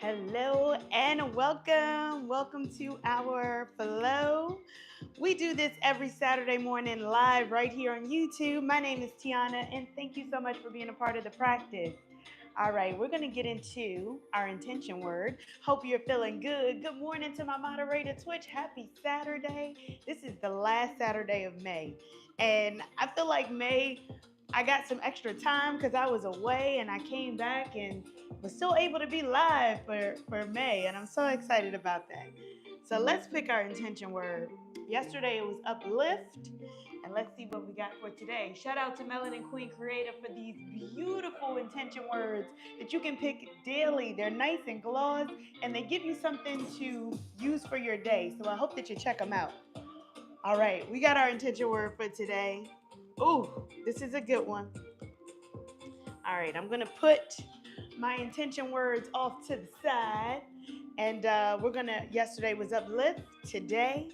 Hello and welcome. Welcome to our flow. We do this every Saturday morning live right here on YouTube. My name is Tianna, and thank you so much for being a part of the practice. All right, we're going to get into our intention word. Hope you're feeling good. Good morning to my moderator, Twitch. Happy Saturday. This is the last Saturday of May. And I feel like May, I got some extra time because I was away and I came back and was still able to be live for May. And I'm so excited about that. So let's pick our intention word. Yesterday it was uplift. And let's see what we got for today. Shout out to Melanin Queen Creative for these beautiful intention words that you can pick daily. They're nice and gloss, and they give you something to use for your day. So I hope that you check them out. All right, we got our intention word for today. Ooh, this is a good one. All right, I'm going to put my intention words off to the side. And yesterday was uplift. Today,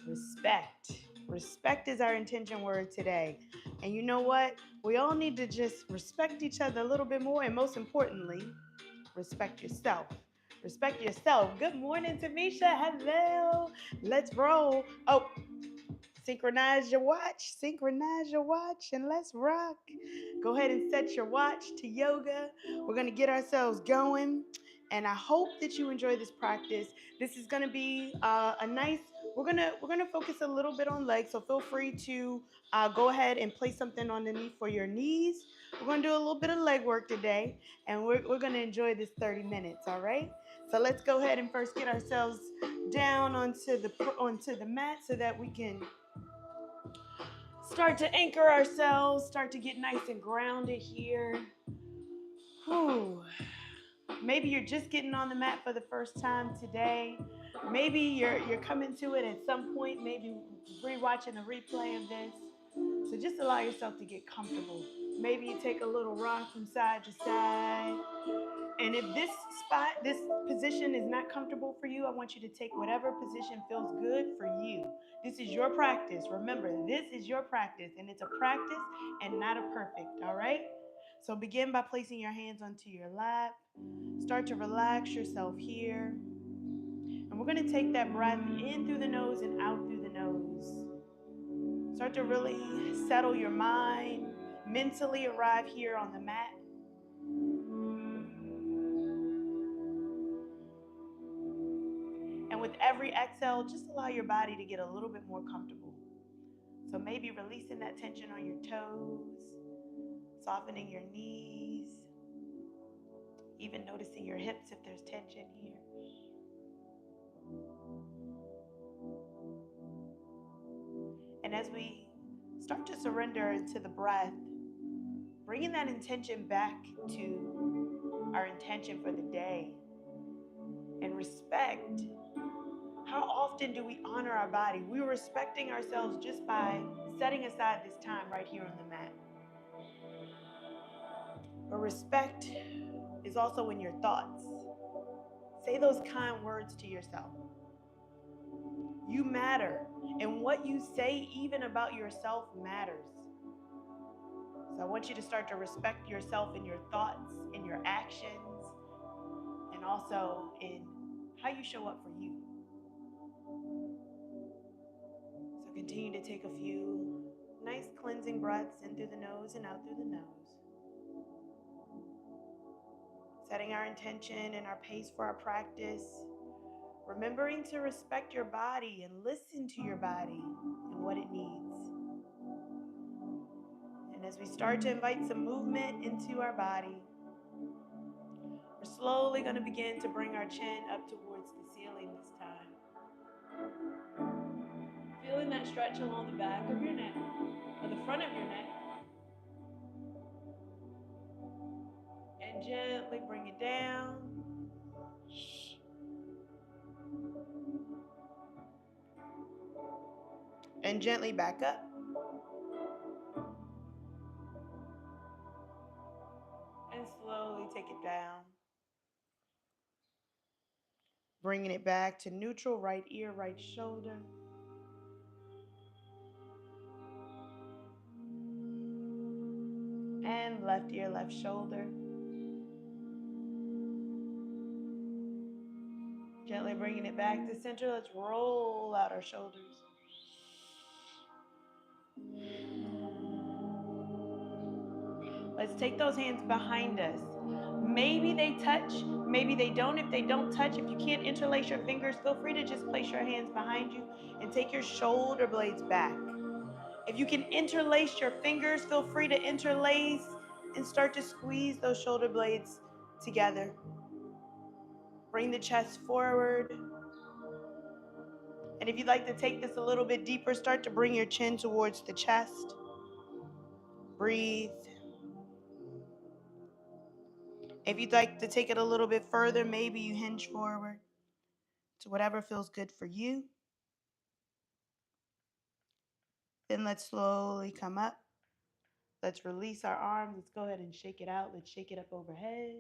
respect. Respect is our intention word today. And you know what? We all need to just respect each other a little bit more. And most importantly, respect yourself. Respect yourself. Good morning, Tamisha. Hello. Let's roll. Oh, synchronize your watch. Synchronize your watch and let's rock. Go ahead and set your watch to yoga. We're going to get ourselves going. And I hope that you enjoy this practice. This is going to be a nice. We're gonna focus a little bit on legs. So feel free to go ahead and place something underneath for your knees. We're gonna do a little bit of leg work today, and we're gonna enjoy this 30 minutes. All right. So let's go ahead and first get ourselves down onto the mat so that we can start to anchor ourselves, start to get nice and grounded here. Whew. Maybe you're just getting on the mat for the first time today. Maybe you're coming to it at some point, maybe rewatching a replay of this. So just allow yourself to get comfortable. Maybe you take a little rock from side to side. And if this position is not comfortable for you, I want you to take whatever position feels good for you. This is your practice. Remember, this is your practice, and it's a practice and not a perfect, all right? So begin by placing your hands onto your lap. Start to relax yourself here. And we're going to take that breath in through the nose and out through the nose. Start to really settle your mind, mentally arrive here on the mat. And with every exhale, just allow your body to get a little bit more comfortable. So maybe releasing that tension on your toes, softening your knees, even noticing your hips if there's tension here. And as we start to surrender to the breath, bringing that intention back to our intention for the day and respect. How often do we honor our body? We're respecting ourselves just by setting aside this time right here on the mat. But respect is also in your thoughts. Say those kind words to yourself. You matter, and what you say even about yourself matters. So I want you to start to respect yourself in your thoughts, in your actions, and also in how you show up for you. So continue to take a few nice cleansing breaths in through the nose and out through the nose. Setting our intention and our pace for our practice. Remembering to respect your body and listen to your body and what it needs. And as we start to invite some movement into our body, we're slowly going to begin to bring our chin up towards the ceiling this time. Feeling that stretch along the back of your neck, or the front of your neck. And gently bring it down. And gently back up. And slowly take it down. Bringing it back to neutral, right ear, right shoulder. And left ear, left shoulder. Gently bringing it back to center. Let's roll out our shoulders. Let's take those hands behind us. Maybe they touch, maybe they don't. If they don't touch, if you can't interlace your fingers, feel free to just place your hands behind you and take your shoulder blades back. If you can interlace your fingers, feel free to interlace and start to squeeze those shoulder blades together. Bring the chest forward. And if you'd like to take this a little bit deeper, start to bring your chin towards the chest. Breathe. If you'd like to take it a little bit further, maybe you hinge forward to whatever feels good for you. Then let's slowly come up. Let's release our arms. Let's go ahead and shake it out. Let's shake it up overhead.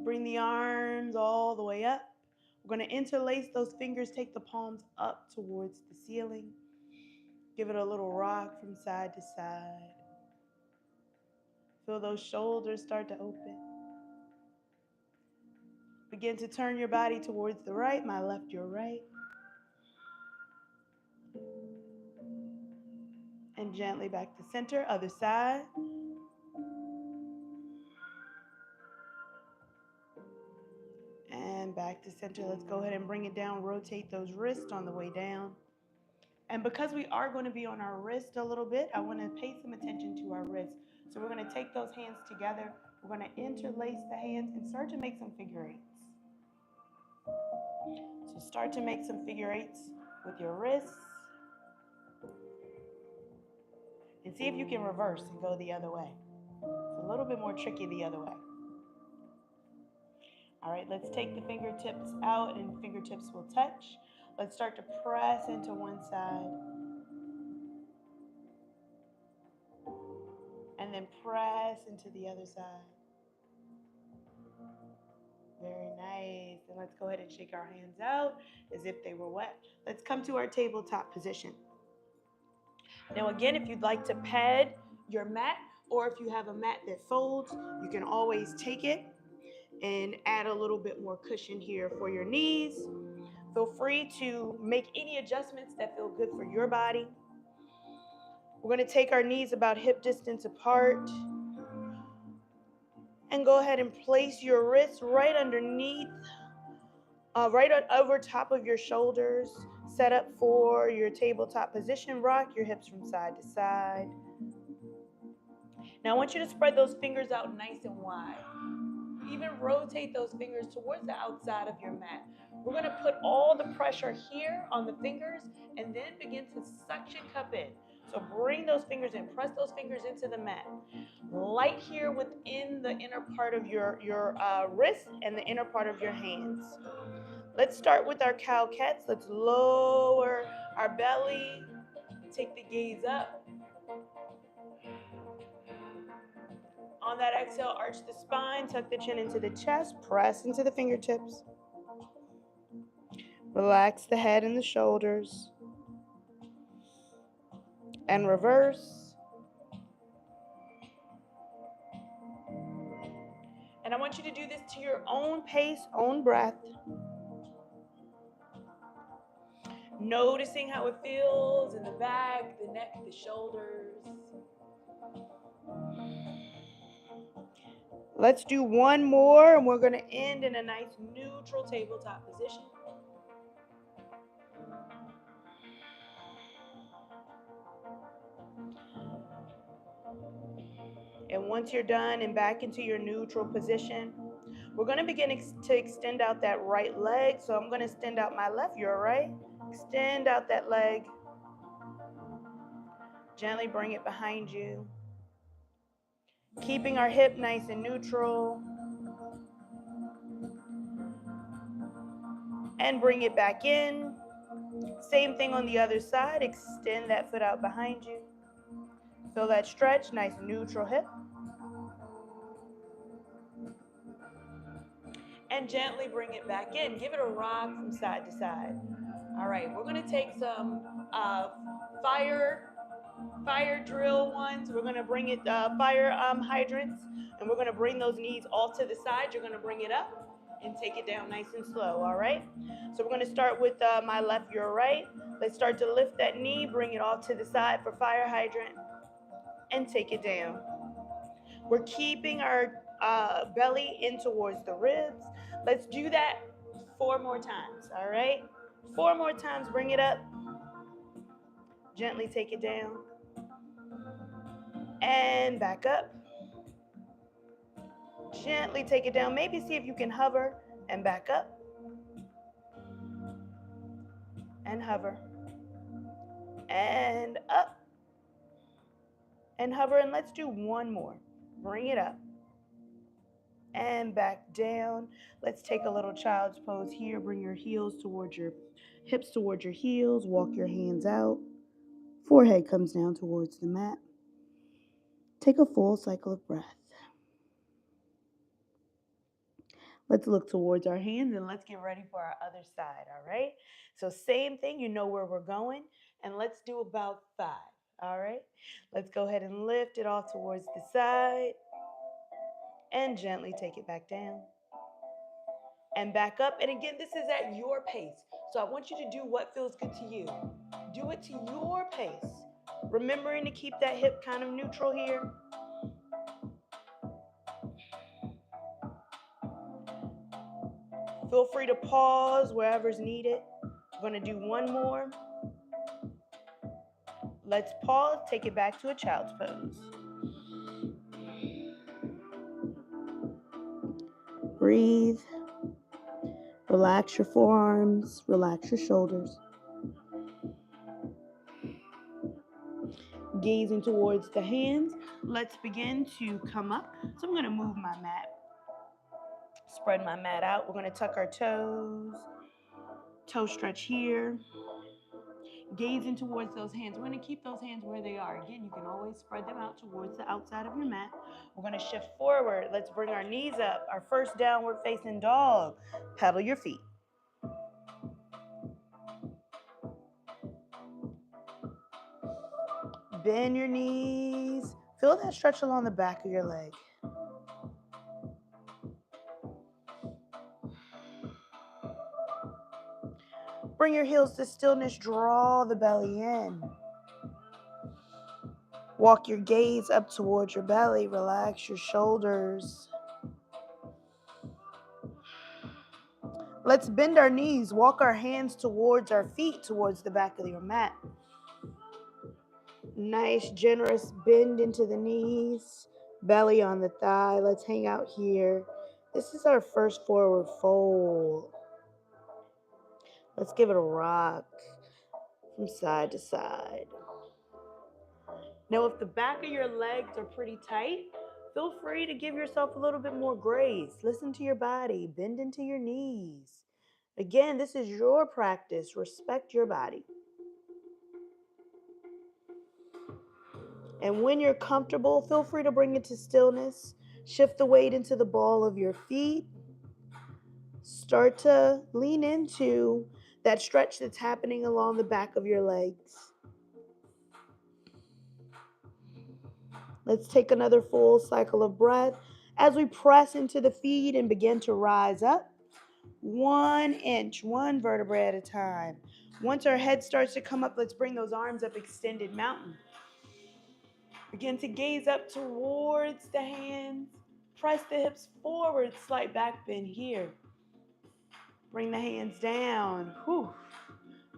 Bring the arms all the way up. We're going to interlace those fingers. Take the palms up towards the ceiling. Give it a little rock from side to side. Feel those shoulders start to open. Begin to turn your body towards the right, my left, your right. And gently back to center, other side. And back to center. Let's go ahead and bring it down. Rotate those wrists on the way down. And because we are going to be on our wrist a little bit, I want to pay some attention to our wrists. So we're going to take those hands together. We're going to interlace the hands and start to make some figure eights. So start to make some figure eights with your wrists. And see if you can reverse and go the other way. It's a little bit more tricky the other way. All right, let's take the fingertips out and fingertips will touch. Let's start to press into one side. And then press into the other side. Very nice. And let's go ahead and shake our hands out as if they were wet. Let's come to our tabletop position. Now again, if you'd like to pad your mat, or if you have a mat that folds, you can always take it and add a little bit more cushion here for your knees. Feel free to make any adjustments that feel good for your body. We're going to take our knees about hip distance apart. And go ahead and place your wrists right underneath, right over top of your shoulders. Set up for your tabletop position. Rock your hips from side to side. Now I want you to spread those fingers out nice and wide. Even rotate those fingers towards the outside of your mat. We're going to put all the pressure here on the fingers and then begin to suction cup in. So bring those fingers in, press those fingers into the mat. Light here within the inner part of your wrist and the inner part of your hands. Let's start with our cow cats. Let's lower our belly, take the gaze up. On that exhale, arch the spine, tuck the chin into the chest, press into the fingertips. Relax the head and the shoulders. And reverse. And I want you to do this to your own pace, own breath. Noticing how it feels in the back, the neck, the shoulders. Let's do one more, and we're going to end in a nice neutral tabletop position. And once you're done and back into your neutral position, we're going to begin to extend out that right leg. So I'm going to extend out my left, your right. Extend out that leg. Gently bring it behind you. Keeping our hip nice and neutral. And bring it back in. Same thing on the other side. Extend that foot out behind you. Feel that stretch, nice neutral hip. And gently bring it back in. Give it a rock from side to side. All right, we're going to take some fire drill ones. We're going to bring it fire hydrants, and we're going to bring those knees all to the side. You're going to bring it up and take it down nice and slow, all right? So we're going to start with my left, your right. Let's start to lift that knee, bring it off to the side for fire hydrant, and take it down. We're keeping our belly in towards the ribs. Let's do that 4 more times, all right? 4 more times, bring it up. Gently take it down. And back up. Gently take it down. Maybe see if you can hover and back up. And hover. And up. And hover. And let's do one more. Bring it up. And back down. Let's take a little child's pose here. Bring your heels towards your hips towards your heels. Walk your hands out. Forehead comes down towards the mat. Take a full cycle of breath. Let's look towards our hands and let's get ready for our other side, all right? So same thing, you know where we're going, and let's do about 5, all right? Let's go ahead and lift it off towards the side and gently take it back down and back up. And again, this is at your pace. So I want you to do what feels good to you. Do it to your pace. Remembering to keep that hip kind of neutral here. Feel free to pause wherever's needed. We're going to do one more. Let's pause, take it back to a child's pose. Breathe. Relax your forearms, relax your shoulders. Gazing towards the hands, let's begin to come up. So I'm going to move my mat. Spread my mat out. We're going to tuck our toes. Toe stretch here. Gazing towards those hands. We're going to keep those hands where they are. Again, you can always spread them out towards the outside of your mat. We're going to shift forward. Let's bring our knees up. Our first downward facing dog. Pedal your feet. Bend your knees. Feel that stretch along the back of your leg. Bring your heels to stillness. Draw the belly in. Walk your gaze up towards your belly. Relax your shoulders. Let's bend our knees. Walk our hands towards our feet, towards the back of your mat. Nice, generous bend into the knees. Belly on the thigh. Let's hang out here. This is our first forward fold. Let's give it a rock from side to side. Now, if the back of your legs are pretty tight, feel free to give yourself a little bit more grace. Listen to your body. Bend into your knees. Again, this is your practice. Respect your body. And when you're comfortable, feel free to bring it to stillness. Shift the weight into the ball of your feet. Start to lean into that stretch that's happening along the back of your legs. Let's take another full cycle of breath as we press into the feet and begin to rise up 1 inch, 1 vertebrae at a time. Once our head starts to come up, let's bring those arms up, extended mountain. Begin to gaze up towards the hands. Press the hips forward, slight back bend here. Bring the hands down. Whew.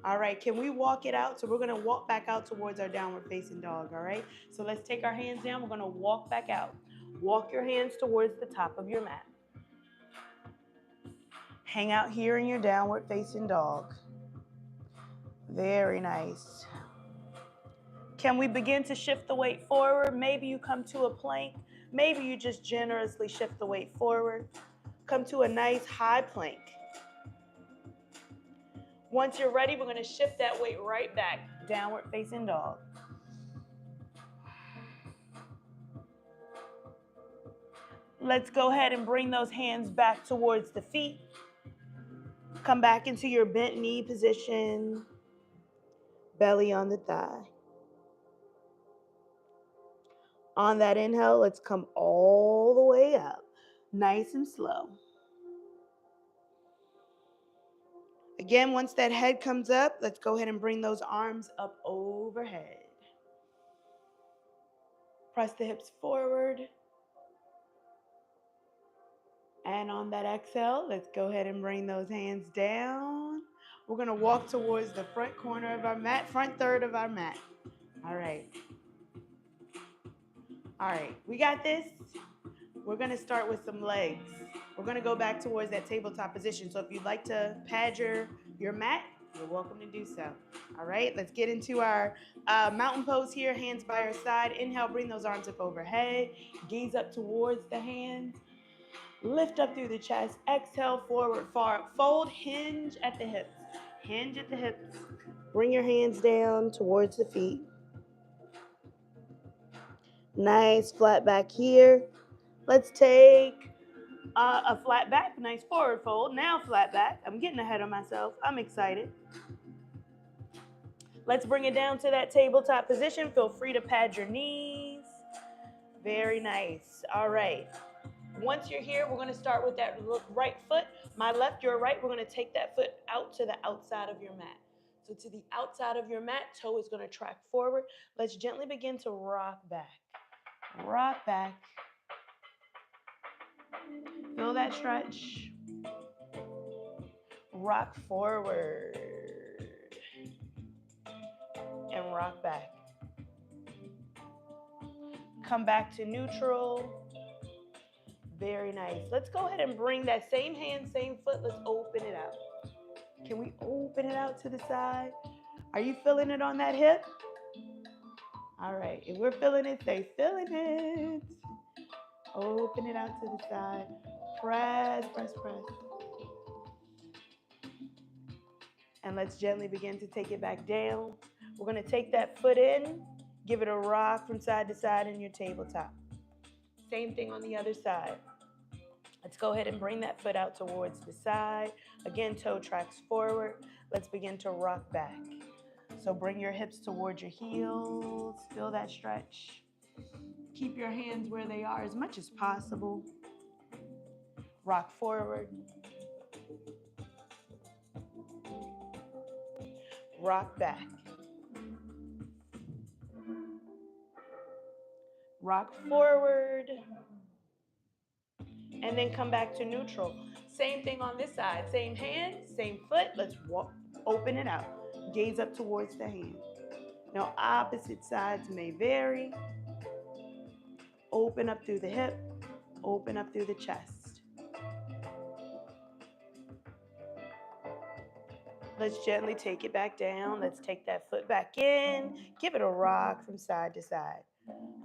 All right, can we walk it out? So we're going to walk back out towards our downward facing dog, all right? So let's take our hands down. We're going to walk back out. Walk your hands towards the top of your mat. Hang out here in your downward facing dog. Very nice. Can we begin to shift the weight forward? Maybe you come to a plank. Maybe you just generously shift the weight forward. Come to a nice high plank. Once you're ready, we're going to shift that weight right back, downward facing dog. Let's go ahead and bring those hands back towards the feet. Come back into your bent knee position, belly on the thigh. On that inhale, let's come all the way up, nice and slow. Again, once that head comes up, let's go ahead and bring those arms up overhead. Press the hips forward. And on that exhale, let's go ahead and bring those hands down. We're going to walk towards the front corner of our mat, front third of our mat. All right. All right, we got this. We're going to start with some legs. We're going to go back towards that tabletop position. So if you'd like to pad your mat, you're welcome to do so. All right, let's get into our mountain pose here, hands by our side. Inhale, bring those arms up overhead. Gaze up towards the hands. Lift up through the chest. Exhale, forward, fold, hinge at the hips. Hinge at the hips. Bring your hands down towards the feet. Nice flat back here. Let's take a flat back, nice forward fold. Now flat back. I'm getting ahead of myself. I'm excited. Let's bring it down to that tabletop position. Feel free to pad your knees. Very nice. All right. Once you're here, we're going to start with that right foot. My left, your right. We're going to take that foot out to the outside of your mat. So to the outside of your mat, toe is going to track forward. Let's gently begin to rock back. Rock back. Feel that stretch. Rock forward. And rock back. Come back to neutral. Very nice. Let's go ahead and bring that same hand, same foot. Let's open it out. Can we open it out to the side? Are you feeling it on that hip? All right. If we're feeling it, say feeling it. Open it out to the side. Press, press, press. And let's gently begin to take it back down. We're going to take that foot in, give it a rock from side to side in your tabletop. Same thing on the other side. Let's go ahead and bring that foot out towards the side. Again, toe tracks forward. Let's begin to rock back. So bring your hips towards your heels. Feel that stretch. Keep your hands where they are as much as possible. Rock forward. Rock back. Rock forward. And then come back to neutral. Same thing on this side. Same hand, same foot. Let's open it out. Gaze up towards the hand. Now, opposite sides may vary. Open up through the hip. Open up through the chest. Let's gently take it back down. Let's take that foot back in. Give it a rock from side to side.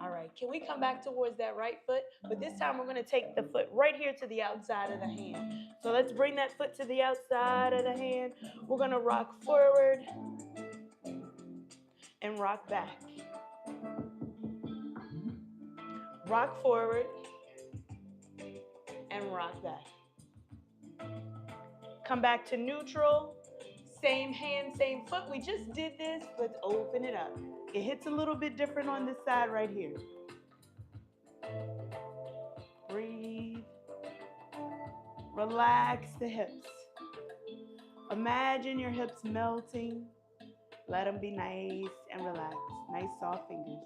All right, can we come back towards that right foot? But this time we're going to take the foot right here to the outside of the hand. So let's bring that foot to the outside of the hand. We're going to rock forward and rock back. Rock forward and rock back. Come back to neutral. Same hand, same foot. We just did this. Let's open it up. It hits a little bit different on this side right here. Breathe. Relax the hips. Imagine your hips melting. Let them be nice and relaxed. Nice soft fingers.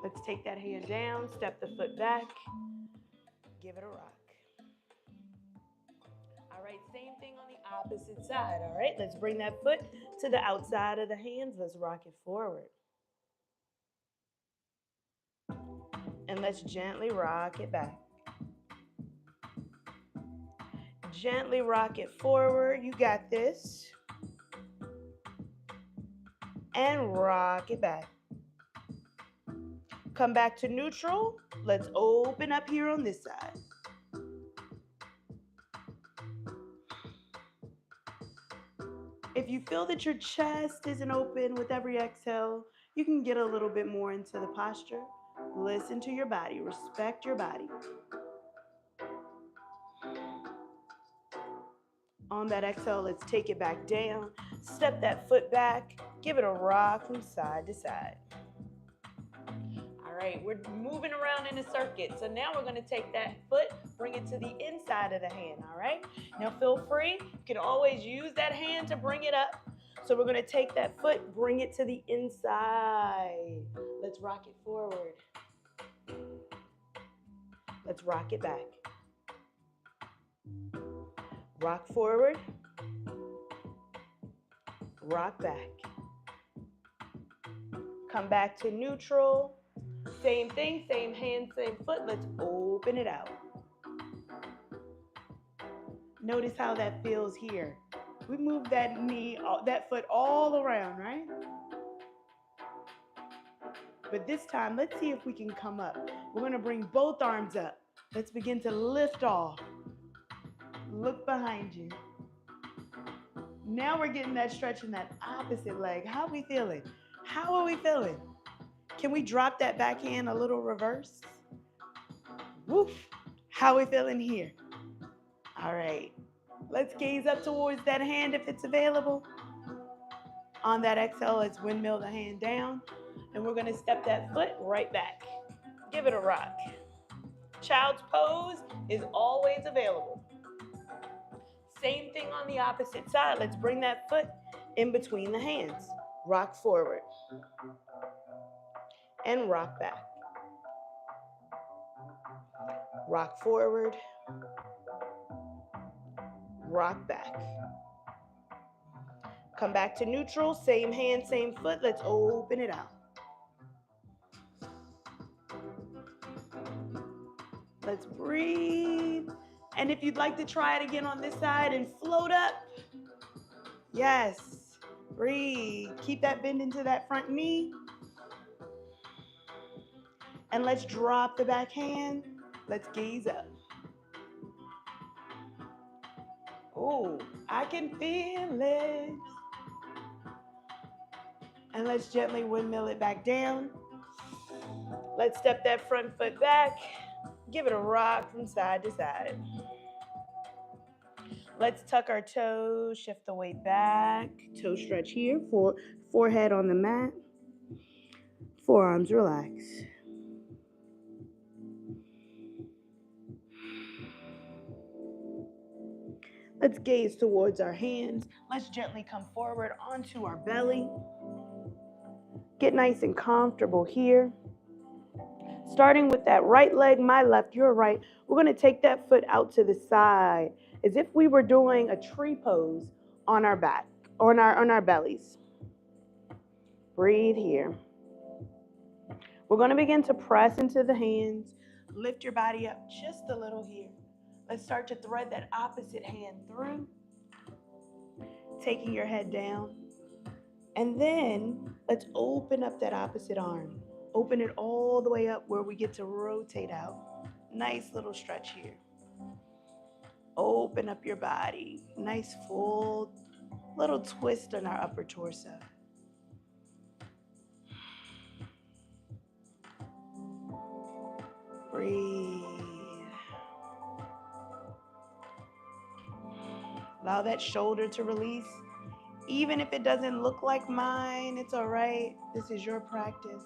Let's take that hand down. Step the foot back. Give it a rock. All right, same thing on the opposite side. All right, let's bring that foot to the outside of the hands. Let's rock it forward. And let's gently rock it back. Gently rock it forward. You got this. And rock it back. Come back to neutral. Let's open up here on this side. If you feel that your chest isn't open with every exhale, you can get a little bit more into the posture. Listen to your body. Respect your body. On that exhale, let's take it back down. Step that foot back. Give it a rock from side to side. All right, we're moving around in a circuit. So now we're going to take that foot, bring it to the inside of the hand, all right? Now feel free, you can always use that hand to bring it up. So we're gonna take that foot, bring it to the inside. Let's rock it forward. Let's rock it back. Rock forward, rock back. Come back to neutral. Same thing, same hand, same foot. Let's open it out. Notice how that feels here. We move that knee, that foot all around, right? But this time, let's see if we can come up. We're gonna bring both arms up. Let's begin to lift off. Look behind you. Now we're getting that stretch in that opposite leg. How are we feeling? How are we feeling? Can we drop that backhand a little reverse? Woof. How are we feeling here? All right. Let's gaze up towards that hand if it's available. On that exhale, let's windmill the hand down. And we're going to step that foot right back. Give it a rock. Child's pose is always available. Same thing on the opposite side. Let's bring that foot in between the hands. Rock forward. And rock back. Rock forward. Rock back. Come back to neutral. Same hand, same foot. Let's open it out. Let's breathe. And if you'd like to try it again on this side and float up, yes, breathe. Keep that bend into that front knee. And let's drop the back hand. Let's gaze up. Oh, I can feel it. And let's gently windmill it back down. Let's step that front foot back. Give it a rock from side to side. Let's tuck our toes, shift the weight back. Toe stretch here, forehead on the mat. Forearms relax. Let's gaze towards our hands. Let's gently come forward onto our belly. Get nice and comfortable here. Starting with that right leg, my left, your right, we're going to take that foot out to the side as if we were doing a tree pose on our back, on our bellies. Breathe here. We're going to begin to press into the hands. Lift your body up just a little here. Let's start to thread that opposite hand through, taking your head down. And then let's open up that opposite arm. Open it all the way up where we get to rotate out. Nice little stretch here. Open up your body. Nice full little twist on our upper torso. Breathe. Allow that shoulder to release. Even if it doesn't look like mine, it's all right. This is your practice.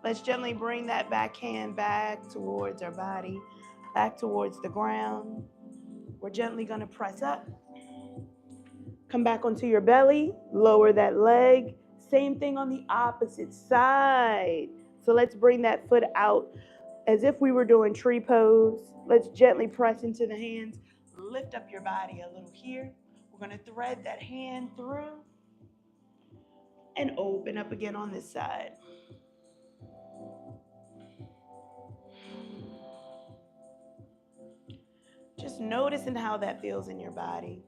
Let's gently bring that back hand back towards our body, back towards the ground. We're gently going to press up. Come back onto your belly, lower that leg. Same thing on the opposite side. So let's bring that foot out as if we were doing tree pose. Let's gently press into the hands. Lift up your body a little here. We're going to thread that hand through and open up again on this side. Just noticing how that feels in your body.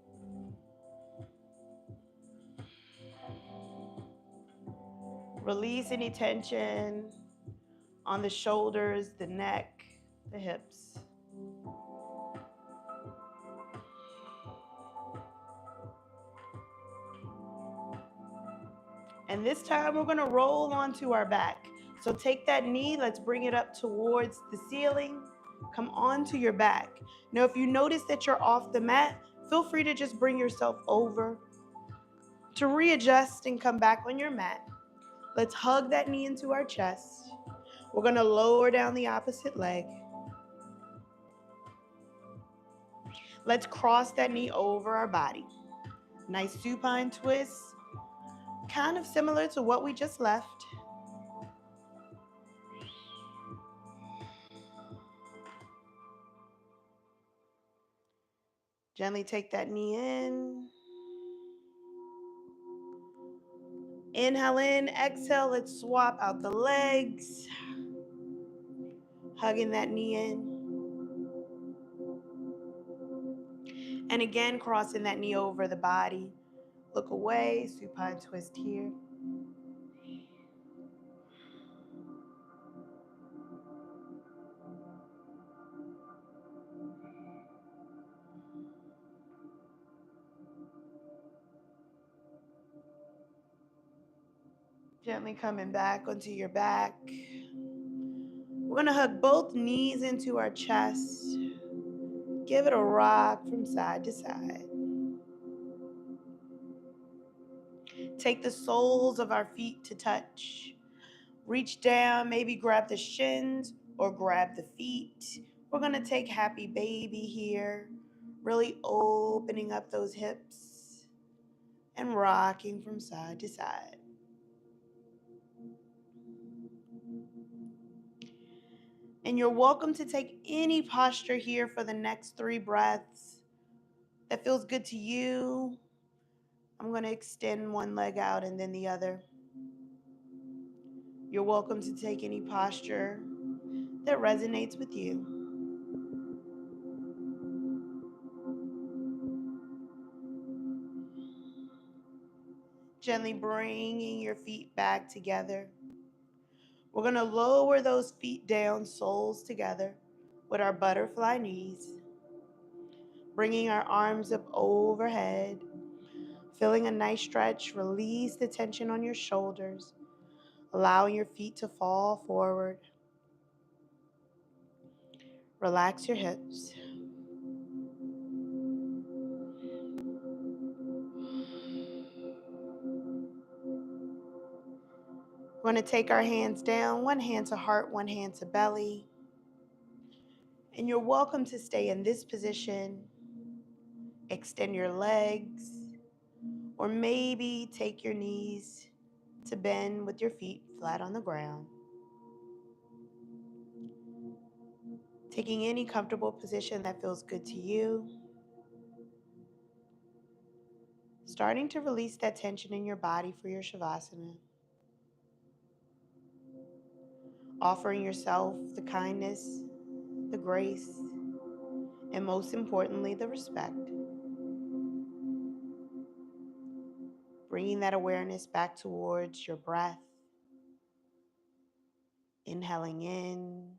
Release any tension on the shoulders, the neck, the hips. And this time we're going to roll onto our back. So take that knee, let's bring it up towards the ceiling. Come onto your back. Now, if you notice that you're off the mat, feel free to just bring yourself over to readjust and come back on your mat. Let's hug that knee into our chest. We're going to lower down the opposite leg. Let's cross that knee over our body. Nice supine twist, kind of similar to what we just left. Gently take that knee in. Inhale in, exhale, let's swap out the legs. Hugging that knee in. And again, crossing that knee over the body. Look away, supine twist here. Gently coming back onto your back. We're going to hug both knees into our chest. Give it a rock from side to side. Take the soles of our feet to touch. Reach down, maybe grab the shins or grab the feet. We're going to take happy baby here, really opening up those hips and rocking from side to side. And you're welcome to take any posture here for the next 3 breaths that feels good to you. I'm going to extend one leg out and then the other. You're welcome to take any posture that resonates with you. Gently bringing your feet back together. We're going to lower those feet down, soles together with our butterfly knees. Bringing our arms up overhead. Feeling a nice stretch. Release the tension on your shoulders. Allowing your feet to fall forward. Relax your hips. We're going to take our hands down, one hand to heart, one hand to belly. And you're welcome to stay in this position. Extend your legs, or maybe take your knees to bend with your feet flat on the ground. Taking any comfortable position that feels good to you. Starting to release that tension in your body for your Shavasana. Offering yourself the kindness, the grace, and most importantly, the respect. Bringing that awareness back towards your breath. Inhaling in,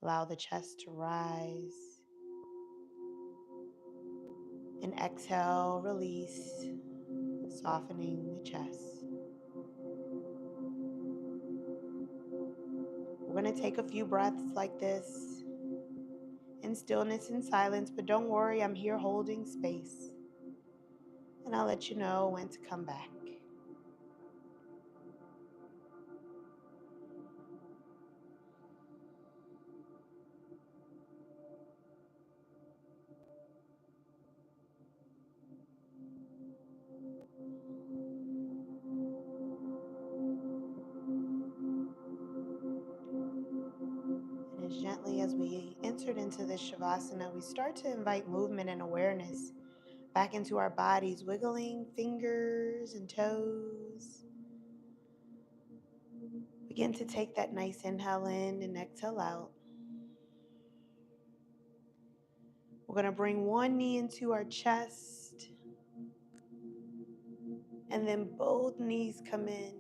allow the chest to rise. And exhale, release, softening the chest. We're going to take a few breaths like this in stillness and silence, but don't worry, I'm here holding space. And I'll let you know when to come back. And as gently as we entered into this Shavasana, we start to invite movement and awareness back into our bodies, wiggling fingers and toes. Begin to take that nice inhale in and exhale out. We're going to bring one knee into our chest, and then both knees come in.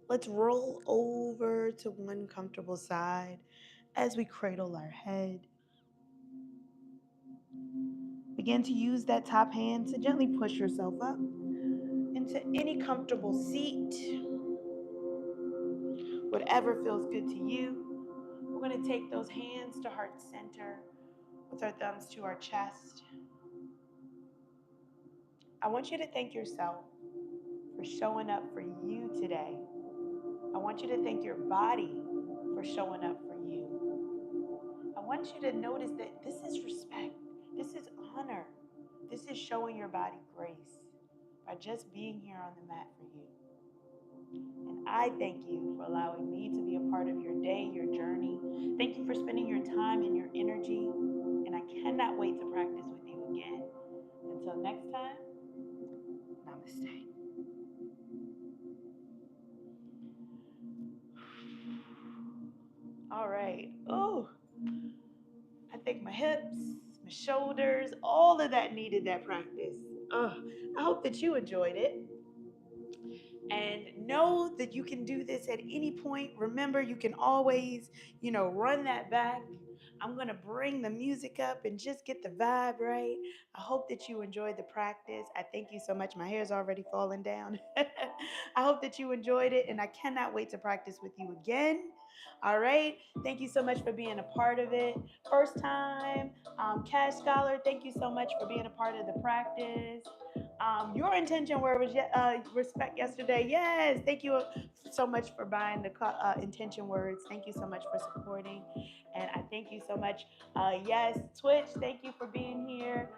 Let's roll over to one comfortable side as we cradle our head. Begin to use that top hand to gently push yourself up into any comfortable seat, whatever feels good to you. We're going to take those hands to heart center with our thumbs to our chest. I want you to thank yourself for showing up for you today. I I want you to thank your body for showing up for you. I want you to notice that this is respect, this is honor, this is showing your body grace by just being here on the mat for you. And I thank you for allowing me to be a part of your day, your journey. Thank you for spending your time and your energy. And I cannot wait to practice with you again. Until next time, namaste. All right. Oh, I think my hips, my shoulders, all of that needed that practice. Oh, I hope that you enjoyed it. And know that you can do this at any point. Remember, you can always, run that back. I'm going to bring the music up and just get the vibe right. I hope that you enjoyed the practice. I thank you so much. My hair's already falling down. I hope that you enjoyed it, and I cannot wait to practice with you again. All right. Thank you so much for being a part of it. First time, Cash Scholar, thank you so much for being a part of the practice. Your intention word was respect yesterday. Yes, thank you so much for buying the intention words. Thank you so much for supporting, and I thank you so much. Yes, Twitch, thank you for being here.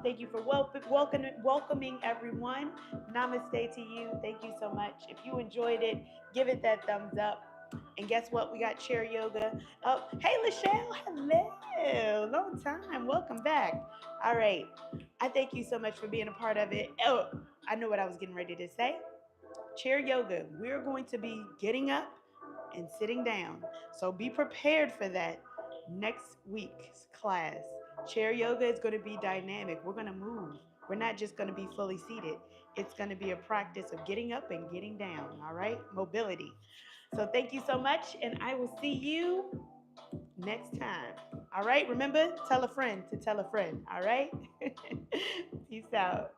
Thank you for welcoming everyone. Namaste to you. Thank you so much. If you enjoyed it, give it that thumbs up. And guess what? We got chair yoga. Oh, hey, Lachelle. Hello. Long time. Welcome back. All right. I thank you so much for being a part of it. Oh, I know what I was getting ready to say. Chair yoga. We're going to be getting up and sitting down. So be prepared for that next week's class. Chair yoga is going to be dynamic. We're going to move. We're not just going to be fully seated. It's going to be a practice of getting up and getting down. All right? Mobility. So thank you so much, and I will see you next time. All right? Remember, tell a friend to tell a friend. All right? Peace out.